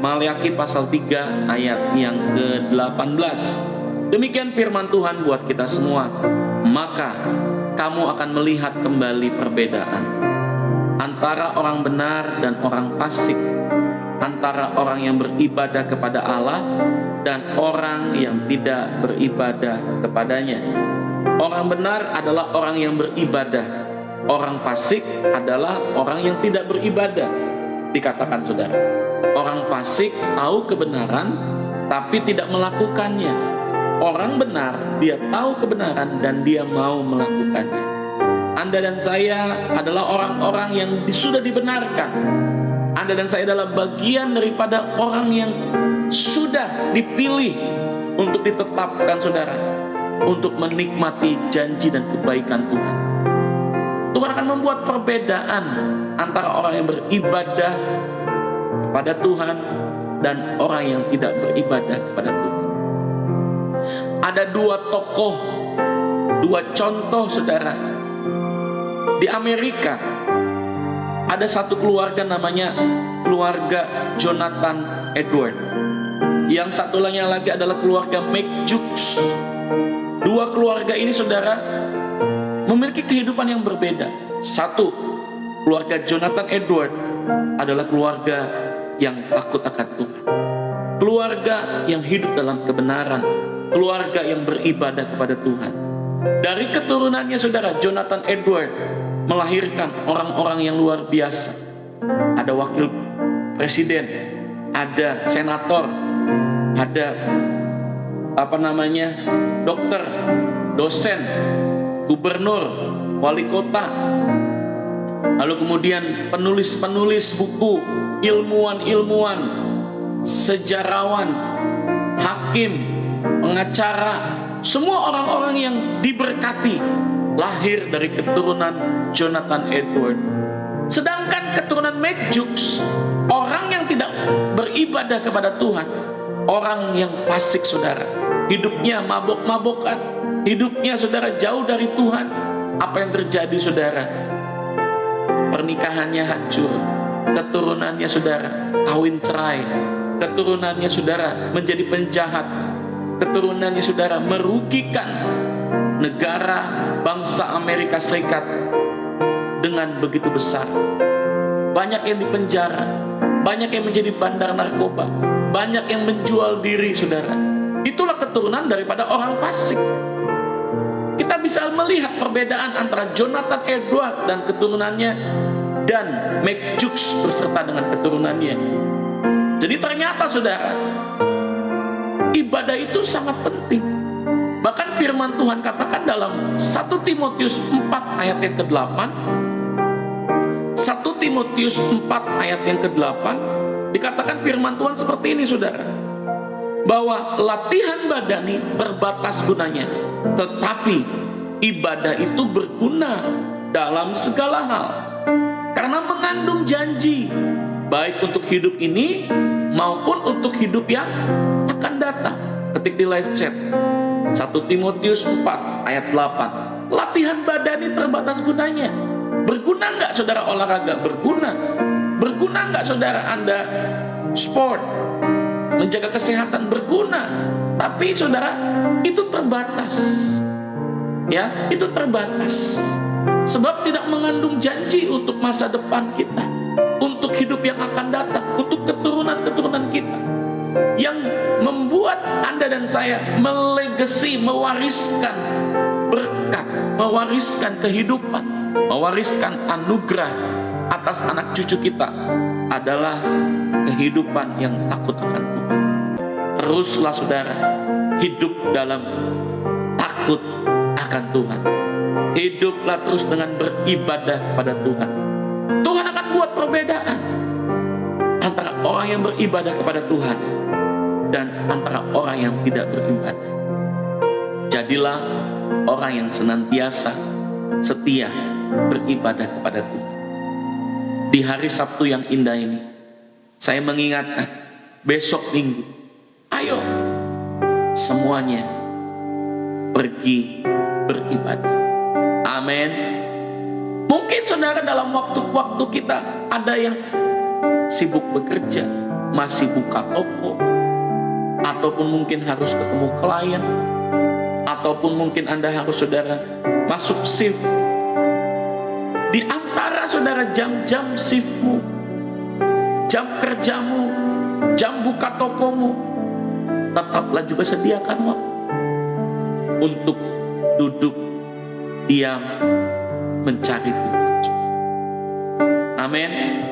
Maleakhi pasal 3 ayat yang ke-18. Demikian firman Tuhan buat kita semua. Maka kamu akan melihat kembali perbedaan antara orang benar dan orang fasik, antara orang yang beribadah kepada Allah dan orang yang tidak beribadah kepadanya. Orang benar adalah orang yang beribadah, orang fasik adalah orang yang tidak beribadah. Dikatakan saudara, orang fasik tahu kebenaran tapi tidak melakukannya. Orang benar, dia tahu kebenaran dan dia mau melakukannya. Anda dan saya adalah orang-orang yang sudah dibenarkan. Anda dan saya adalah bagian daripada orang yang sudah dipilih untuk ditetapkan saudara, untuk menikmati janji dan kebaikan Tuhan. Tuhan akan membuat perbedaan antara orang yang beribadah kepada Tuhan dan orang yang tidak beribadah kepada Tuhan. Ada dua tokoh, dua contoh saudara. Di Amerika ada satu keluarga namanya keluarga Jonathan Edward. Yang satu lagi adalah keluarga McJukes. Dua keluarga ini saudara memiliki kehidupan yang berbeda. Satu, keluarga Jonathan Edward adalah keluarga yang takut akan Tuhan, keluarga yang hidup dalam kebenaran, keluarga yang beribadah kepada Tuhan. Dari keturunannya saudara, Jonathan Edward melahirkan orang-orang yang luar biasa. Ada wakil presiden, ada senator, ada dokter, dosen, gubernur, wali kota, lalu kemudian penulis-penulis buku, ilmuwan-ilmuwan, sejarawan, hakim, pengacara, semua orang-orang yang diberkati lahir dari keturunan Jonathan Edward. Sedangkan keturunan McJukes, orang yang tidak beribadah kepada Tuhan, orang yang fasik saudara, hidupnya mabok-mabokan, hidupnya saudara jauh dari Tuhan. Apa yang terjadi saudara? Pernikahannya hancur, keturunannya saudara kawin cerai, keturunannya saudara menjadi penjahat, keturunannya saudara merugikan negara bangsa Amerika Serikat dengan begitu besar. Banyak yang dipenjara, banyak yang menjadi bandar narkoba, banyak yang menjual diri saudara. Itulah keturunan daripada orang fasik. Kita bisa melihat perbedaan antara Jonathan Edward dan keturunannya dan McJukes beserta dengan keturunannya. Jadi ternyata saudara, ibadah itu sangat penting. Bahkan firman Tuhan katakan dalam 1 Timotius 4 ayat yang ke-8, 1 Timotius 4 ayat yang ke-8, dikatakan firman Tuhan seperti ini saudara, bahwa latihan badani terbatas gunanya, tetapi ibadah itu berguna dalam segala hal, karena mengandung janji, baik untuk hidup ini maupun untuk hidup yang akan datang. Ketik di live chat 1 Timotius 4 ayat 8. Latihan badani terbatas gunanya. Berguna nggak saudara olahraga? Berguna. Berguna nggak saudara Anda sport, menjaga kesehatan? Berguna. Tapi saudara, itu terbatas. Ya, itu terbatas. Sebab tidak mengandung janji untuk masa depan kita, untuk hidup yang akan datang, untuk keturunan-keturunan kita, yang membuat Anda dan saya melegasi, mewariskan berkat, mewariskan kehidupan, mewariskan anugerah atas anak cucu kita adalah kehidupan yang takut akan Tuhan. Teruslah saudara hidup dalam takut akan Tuhan. Hiduplah terus dengan beribadah kepada Tuhan. Tuhan akan buat perbedaan antara orang yang beribadah kepada Tuhan dan antara orang yang tidak beribadah. Jadilah orang yang senantiasa setia beribadah kepada Tuhan. Di hari Sabtu yang indah ini, saya mengingatkan, besok Minggu, ayo semuanya pergi beribadah. Amin. Mungkin saudara dalam waktu-waktu kita ada yang sibuk bekerja, masih buka toko, ataupun mungkin harus ketemu klien, ataupun mungkin Anda harus saudara masuk shift. Di antara saudara jam-jam shiftmu, jam kerjamu, jam buka tokomu, tetaplah juga sediakan waktu untuk duduk diam mencari Tuhan. Amin.